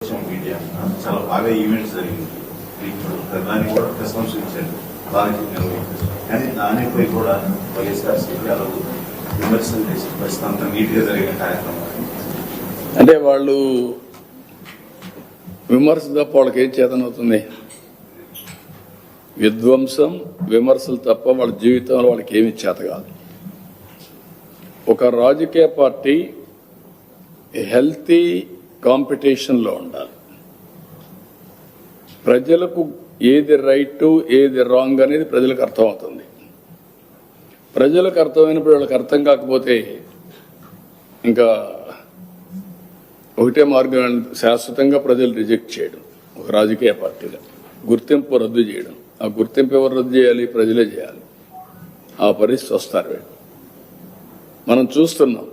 Media చాలా బాగా events జరిగింది. ప్రధాని కూడా రెస్పాన్స్ ఇచ్చాడు, బాగా నిర్వహించారు. కానీ దానిపై కూడా వైఎస్ఆర్సీపీ అలా విమర్శలు చేసి ప్రస్తుతం అంతా నీట్గా జరిగిన కార్యక్రమాలు అంటే వాళ్ళు విమర్శ తప్ప వాళ్ళకి ఏం చేతనవుతుంది? విధ్వంసం విమర్శలు తప్ప వాళ్ళ జీవితంలో వాళ్ళకి ఏమి చేత కాదు. ఒక రాజకీయ పార్టీ హెల్తీ కాంపిటీషన్లో ఉండాలి. ప్రజలకు ఏది రైట్ ఏది రాంగ్ అనేది ప్రజలకు అర్థమవుతుంది. ప్రజలకు అర్థమైనప్పుడు వాళ్ళకి అర్థం కాకపోతే ఇంకా ఒకటే మార్గం, శాశ్వతంగా ప్రజలు రిజెక్ట్ చేయడం. ఒక రాజకీయ పార్టీలో గుర్తింపు రద్దు చేయడం. ఆ గుర్తింపు ఎవరు రద్దు చేయాలి? ప్రజలే చేయాలి. ఆ పరిస్థితి వస్తారు వీళ్ళు. మనం చూస్తున్నాం,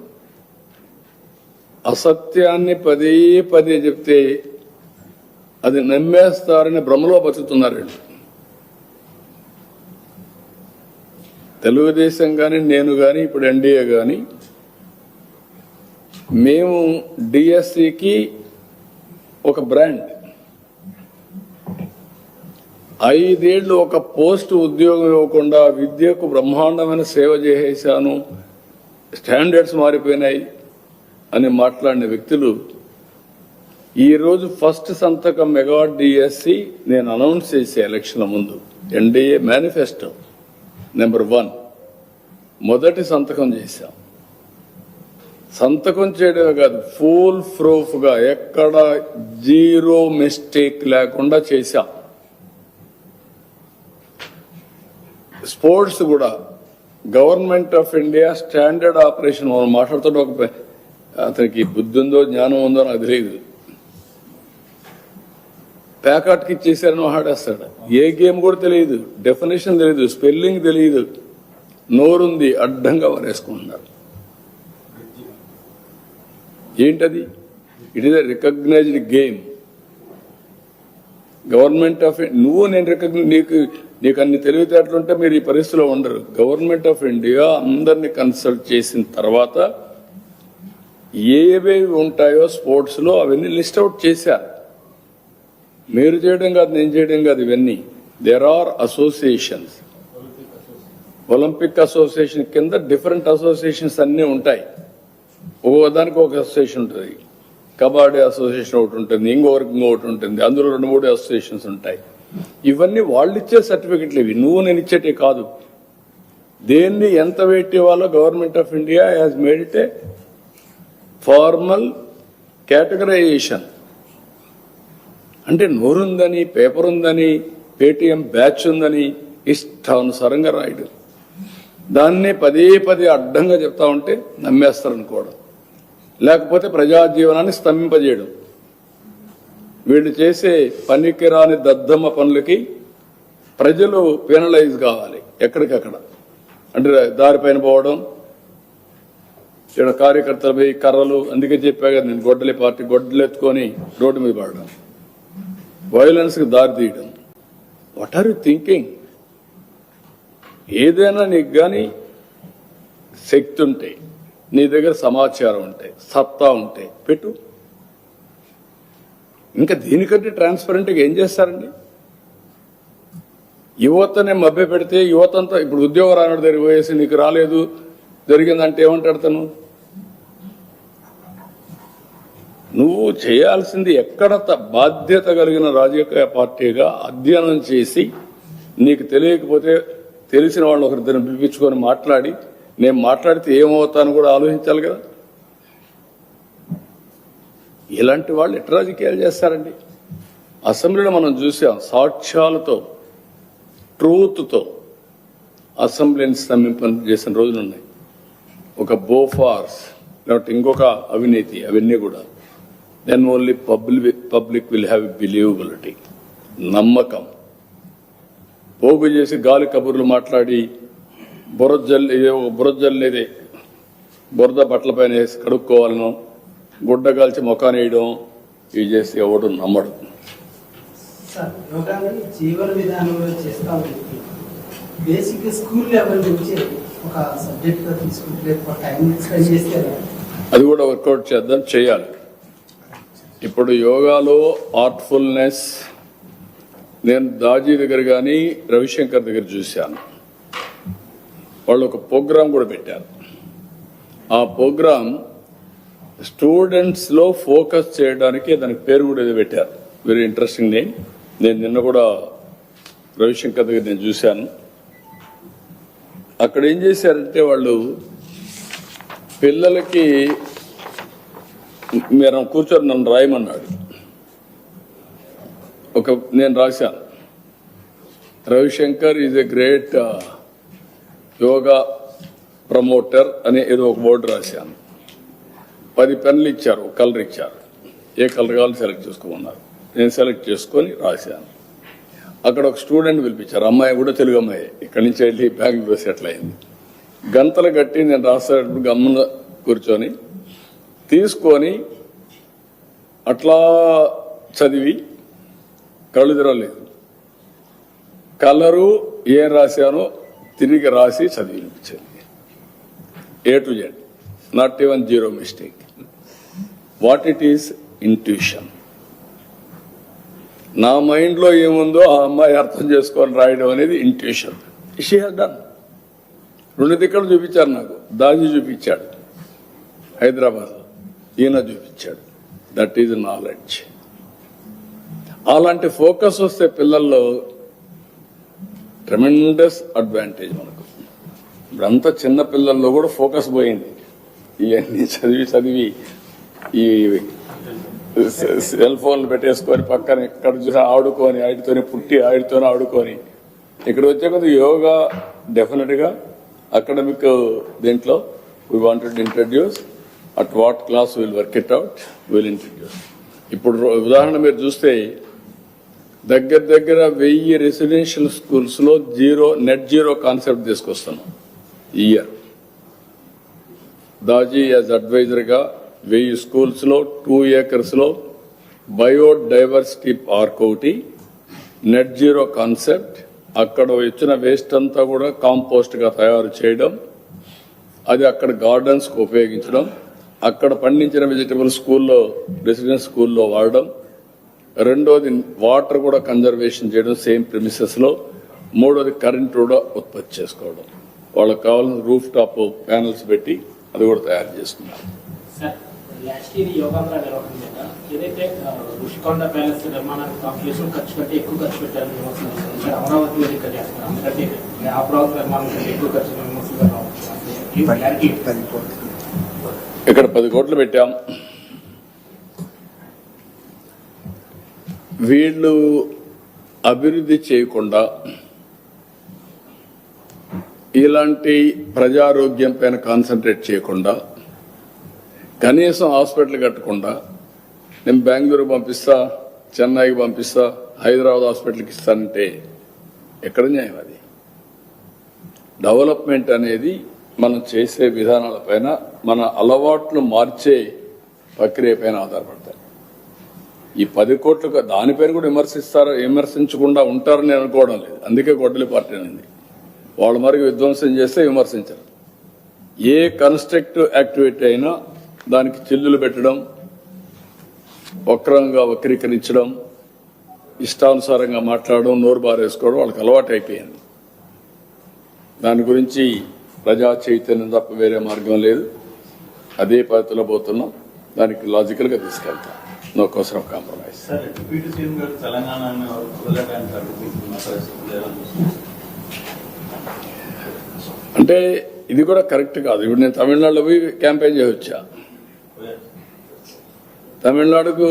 అసత్యాన్ని పదే పదే చెప్తే అది నమ్మేస్తారని భ్రమలో బతుకుతున్నారు వీళ్ళు. తెలుగుదేశం కానీ నేను కానీ ఇప్పుడు ఎన్డీఏ కానీ మేము డిఎస్సికి ఒక బ్రాండ్. 5 ఏళ్లు ఒక పోస్ట్ ఉద్యోగం ఇవ్వకుండా విద్యకు బ్రహ్మాండమైన సేవ చేసేశాను, స్టాండర్డ్స్ మారిపోయినాయి అని మాట్లాడిన వ్యక్తులు ఈరోజు ఫస్ట్ సంతకం మెగా డిఎస్సి నేను అనౌన్స్ చేసే ఎలక్షన్ల ముందు ఎన్డీఏ మేనిఫెస్టో నెంబర్ 1 మొదటి సంతకం చేశాం. సంతకం చేయడమే కాదు, ఫుల్ ప్రూఫ్గా ఎక్కడ జీరో మిస్టేక్ లేకుండా చేశాం. స్పోర్ట్స్ కూడా government of India standard operation. మనం మాట్లాడుతున్న ఒక అతనికి బుద్ధి ఉందో జ్ఞానం ఉందో నాకు తెలియదు, ప్యాకాట్కి ఇచ్చేసారని మాట్లాడేస్తాడు. ఏ గేమ్ కూడా తెలియదు, డెఫినేషన్ తెలియదు, స్పెల్లింగ్ తెలియదు, నోరుంది అడ్డంగా వారేసుకుంటున్నారు. ఏంటది? It is a recognized game. Government of నువ్వు నేను నీకు అన్ని తెలివితేటలుంటే మీరు ఈ పరిస్థితిలో ఉండరు. గవర్నమెంట్ ఆఫ్ ఇండియా అందరినీ కన్సల్ట్ చేసిన తర్వాత ఏవేవి ఉంటాయో స్పోర్ట్స్లో అవన్నీ లిస్ట్ అవుట్ చేశారు. మీరు చేయడం కాదు, నేను చేయడం కాదు, ఇవన్నీ there are associations. Olympic association కింద డిఫరెంట్ అసోసియేషన్స్ అన్నీ ఉంటాయి. దానికి ఒక అసోసియేషన్ ఉంటుంది, కబడ్డీ అసోసియేషన్ ఒకటి ఉంటుంది, ఇంకొకటి ఉంటుంది, అందులో 2-3 అసోసియేషన్స్ ఉంటాయి. ఇవన్నీ వాళ్ళు ఇచ్చే సర్టిఫికెట్లు, ఇవి నువ్వు నేను ఇచ్చేటే కాదు. దేన్ని ఎంత వెయిట్ ఇవ్వాలో government of India has made it A formal categorisation. అంటే నోరుందని, పేపర్ ఉందని, పేటీఎం బ్యాచ్ ఉందని ఇష్టానుసారంగా రాయడు. దాన్ని పదే పదే అడ్డంగా చెప్తా ఉంటే నమ్మేస్తారనుకోవడం, లేకపోతే ప్రజాజీవనాన్ని స్తంభింపజేయడం. వీళ్ళు చేసే పనికిరాని దద్దమ్మ పనులకి ప్రజలు పెనలైజ్ కావాలి ఎక్కడికక్కడ. అంటే దారిపైన పోవడం, ఇక్కడ కార్యకర్తలపై కర్రలు, అందుకే చెప్పా కదా నేను, గొడ్డలి పార్టీ గొడ్డలు ఎత్తుకొని రోడ్డు మీద పడడం, వైలెన్స్కి దారి తీయడం. What are you thinking? ఏదైనా నీకు కానీ శక్తి ఉంటే, నీ దగ్గర సమాచారం ఉంటే, సత్తా ఉంటే పెట్టు. ఇంకా దీనికంటే ట్రాన్స్పరెంట్గా ఏం చేస్తారండి? యువతనే మభ్య పెడితే యువతంతా ఇప్పుడు ఉద్యోగం రానడు దగ్గర పోయేసి నీకు రాలేదు జరిగిందంటే ఏమంటాడు తను? నువ్వు చేయాల్సింది ఎక్కడ బాధ్యత కలిగిన రాజకీయ పార్టీగా అధ్యయనం చేసి, నీకు తెలియకపోతే తెలిసిన వాళ్ళు ఒకరిద్దరిని పిలిపించుకొని మాట్లాడి, నేను మాట్లాడితే ఏమవుతాను కూడా ఆలోచించాలి కదా. ఇలాంటి వాళ్ళు ఎట్లా రాజకీయాలు చేస్తారండి? అసెంబ్లీలో మనం చూసాం, సాక్ష్యాలతో ట్రూత్తో అసెంబ్లీని స్తంభింప చేసిన రోజులు ఉన్నాయి. ఒక బోఫార్స్ లేకపోతే ఇంకొక అవినీతి, అవన్నీ కూడా then only public will have believability, నమ్మకం. పోగు చేసి గాలి కబుర్లు మాట్లాడి బురజల్లేదే బురద బట్టల పైన వేసి కడుక్కోవాలను, గుడ్డ కాల్చి ముఖాన్ని వేయడం, ఇవి చేసి ఎవడు నమ్మడు. జీవన విధానంలో చేస్తా బేసిక్ స్కూల్ లెవెల్ నుంచి ఒక సబ్జెక్ట్ గా తీసుకుంటే టైం స్పెండ్ చేస్తే అది కూడా వర్కౌట్ చేద్దాం, చేయాలి. ఇప్పుడు యోగాలో ఆర్ట్ఫుల్నెస్ నేను దాజీ దగ్గర కానీ రవిశంకర్ దగ్గర చూశాను. వాళ్ళు ఒక ప్రోగ్రాం కూడా పెట్టారు. ఆ ప్రోగ్రాం స్టూడెంట్స్లో ఫోకస్ చేయడానికి దానికి పేరు కూడా ఏదో పెట్టారు. Very interesting name. నేను నిన్న కూడా రవిశంకర్ దగ్గర నేను చూశాను. అక్కడ ఏం చేశారంటే వాళ్ళు పిల్లలకి మీరు కూర్చొని నన్ను రాయమన్నాడు. నేను రాశాను, Ravishankar is a great yoga promoter అని ఏదో ఒక బోర్డు రాశాను. 10 పెన్నులు ఇచ్చారు, ఒక కలర్ ఇచ్చారు. ఏ కలర్ కావాలో సెలెక్ట్ చేసుకోమన్నారు. నేను సెలెక్ట్ చేసుకొని రాశాను. అక్కడ ఒక స్టూడెంట్ పిలిపించారు. అమ్మాయి కూడా తెలుగు అమ్మాయి, ఇక్కడి నుంచి వెళ్ళి బెంగళూరు సెటిల్ అయింది. గంతలు కట్టి నేను రాసేటప్పుడు గమ్మున కూర్చొని తీసుకొని అట్లా చదివి కళ్ళు తిరగలేదు. కలరు ఏం రాశానో తిరిగి రాసి చదివి వినిపించింది. A to Z, not even zero mistake. What it is? Intuition. నా మైండ్లో ఏముందో ఆ అమ్మాయి అర్థం చేసుకొని రాయడం అనేది ఇంట్యూషన్. She has done. 2 దిక్కలు చూపించారు నాకు. దాజీ చూపించాడు హైదరాబాద్లో, ఈయన చూపించాడు. That is knowledge. అలాంటి ఫోకస్ వస్తే పిల్లల్లో ట్రెమెండస్ అడ్వాంటేజ్ మనకు. ఇప్పుడంతా చిన్న పిల్లల్లో కూడా ఫోకస్ పోయింది. ఇవన్నీ చదివి ఈ సెల్ ఫోన్లు పెట్టేసుకొని పక్కన ఎక్కడ చూసినా ఆడుకొని ఆడితోనే పుట్టి ఆడితోనే ఆడుకొని ఇక్కడ వచ్చే కొద్ది యోగా డెఫినెట్ గా అకాడమిక్ దీంట్లో we wanted introduce. At what class will work it out, will introduce. ఇప్పుడు ఉదాహరణ మీరు చూస్తే దగ్గర 1000 రెసిడెన్షియల్ స్కూల్స్ లో నెట్ జీరో కాన్సెప్ట్ తీసుకొస్తున్నాం ఈ ఇయర్. దాజీ యాజ్ అడ్వైజర్ గా 1000 స్కూల్స్ లో 2 acres లో బయోడైవర్సిటీ పార్క్ ఒకటి, నెట్ జీరో కాన్సెప్ట్. అక్కడ వచ్చిన వేస్ట్ అంతా కూడా కాంపోస్ట్ గా తయారు చేయడం, అది అక్కడ గార్డెన్స్ కు ఉపయోగించడం, అక్కడ పండించిన వెజిటబుల్ స్కూల్లో రెసిడెన్స్ స్కూల్లో వాడడం. రెండోది వాటర్ కూడా కన్జర్వేషన్ చేయడం సేమ్ ప్రిమిసెస్ లో. మూడోది కరెంట్ కూడా ఉత్పత్తి చేసుకోవడం. వాళ్ళకి కావాల్సిన రూఫ్ టాప్ ప్యానల్స్ పెట్టి అది కూడా తయారు చేసుకున్నారు. లాస్ట్ ఇయర్ యోగాంధ్ర నిర్వహణ మీద ఏదైతే ఋషికొండ ప్యాలెస్ నిర్మాణానికి కాంప్లెక్స్ ఖర్చు పెట్టి ఎక్కువ ఖర్చు పెట్టారని విమర్శలు అమరావతి ఇక్కడ చేస్తున్నారు. అందుకంటే ఆ ప్రాజెక్ట్ నిర్మాణం కంటే ఎక్కువ ఖర్చు ఇక్కడ 10 కోట్లు పెట్టాం. వీళ్ళు అభివృద్ధి చేయకుండా ఇలాంటి ప్రజారోగ్యం పైన కాన్సన్ట్రేట్ చేయకుండా కనీసం హాస్పిటల్ కట్టకుండా నేను బెంగళూరు పంపిస్తా, చెన్నైకి పంపిస్తా, హైదరాబాద్ హాస్పిటల్కి ఇస్తానంటే ఎక్కడ న్యాయం? అది డెవలప్మెంట్ అనేది మనం చేసే విధానాల పైన, మన అలవాట్లు మార్చే ప్రక్రియ పైన ఆధారపడతాయి. ఈ 10 కోట్లు దానిపైన కూడా విమర్శించకుండా ఉంటారని అనుకోవడం లేదు. అందుకే గొడ్డలి పార్టీ అనేది వాళ్ళ మరికి విధ్వంసం చేస్తే విమర్శించరు. ఏ కన్స్ట్రక్టివ్ యాక్టివిటీ అయినా దానికి చిల్లులు పెట్టడం, వక్రంగా వక్రీకరించడం, ఇష్టానుసారంగా మాట్లాడడం, నోరు బారేసుకోవడం వాళ్ళకి అలవాటు అయిపోయింది. దాని గురించి ప్రజా చైతన్యం తప్ప వేరే మార్గం లేదు. అదే పద్ధతిలో పోతున్నాం. దానికి లాజికల్ గా తీసుకెళ్తాం. నో కోసరం కాంప్రమైజ్. అంటే ఇది కూడా కరెక్ట్ కాదు. ఇప్పుడు నేను తమిళనాడులో పోయి క్యాంపెయిన్ చేయవచ్చా? తమిళనాడుకు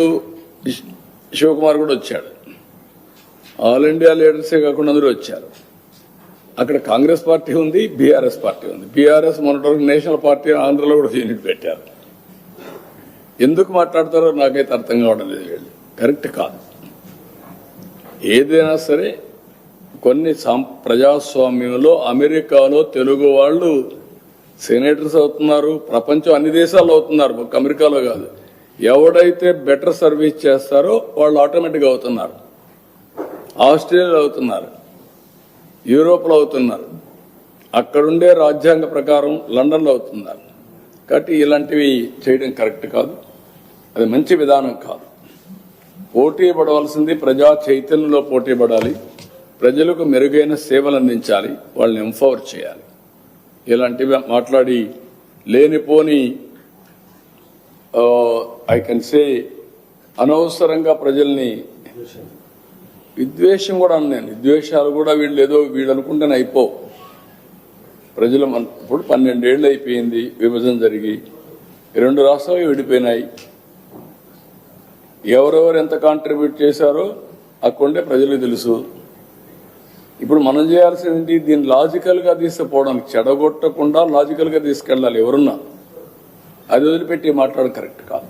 శివకుమార్ కూడా వచ్చాడు. ఆల్ ఇండియా లీడర్సే కాకుండా అందరూ వచ్చారు. అక్కడ కాంగ్రెస్ పార్టీ ఉంది, బీఆర్ఎస్ పార్టీ ఉంది. బీఆర్ఎస్ మొన్నటి నేషనల్ పార్టీ ఆంధ్రలో కూడా యూనిట్ పెట్టారు. ఎందుకు మాట్లాడతారో నాకైతే అర్థం కావడం లేదు. వీళ్ళు కరెక్ట్ కాదు. ఏదైనా సరే కొన్ని ప్రజాస్వామ్యంలో అమెరికాలో తెలుగు వాళ్ళు సెనేటర్స్ అవుతున్నారు. ప్రపంచం అన్ని దేశాల్లో అవుతున్నారు, ఒక అమెరికాలో కాదు. ఎవడైతే బెటర్ సర్వీస్ చేస్తారో వాళ్ళు ఆటోమేటిక్గా అవుతున్నారు. ఆస్ట్రేలియాలో అవుతున్నారు, యూరోప్లో అవుతున్నారు, అక్కడుండే రాజ్యాంగ ప్రకారం లండన్లో అవుతున్నారు. కాబట్టి ఇలాంటివి చేయడం కరెక్ట్ కాదు. అది మంచి విధానం కాదు. పోటీ పడవలసింది ప్రజా చైతన్యంలో పోటీ పడాలి, ప్రజలకు మెరుగైన సేవలు అందించాలి, వాళ్ళని ఎంపవర్ చేయాలి. ఇలాంటివి మాట్లాడి లేనిపోని ఐ కెన్ సే అనవసరంగా ప్రజల్ని విద్వేషం కూడా అన్నాను. విద్వేషాలు కూడా వీళ్ళు అనుకుంటేనే అయిపో. ప్రజలు ఇప్పుడు 12 ఏళ్ళు అయిపోయింది విభజన జరిగి, 2 రాష్ట్రాలు విడిపోయినాయి. ఎవరెవరు ఎంత కాంట్రిబ్యూట్ చేశారో అక్కడే ప్రజలకు తెలుసు. ఇప్పుడు మనం చేయాల్సింది దీన్ని లాజికల్ గా తీసుకుపోవడానికి, చెడగొట్టకుండా లాజికల్ గా తీసుకెళ్ళాలి. ఎవరున్నా అది వదిలిపెట్టి మాట్లాడడం కరెక్ట్ కాదు.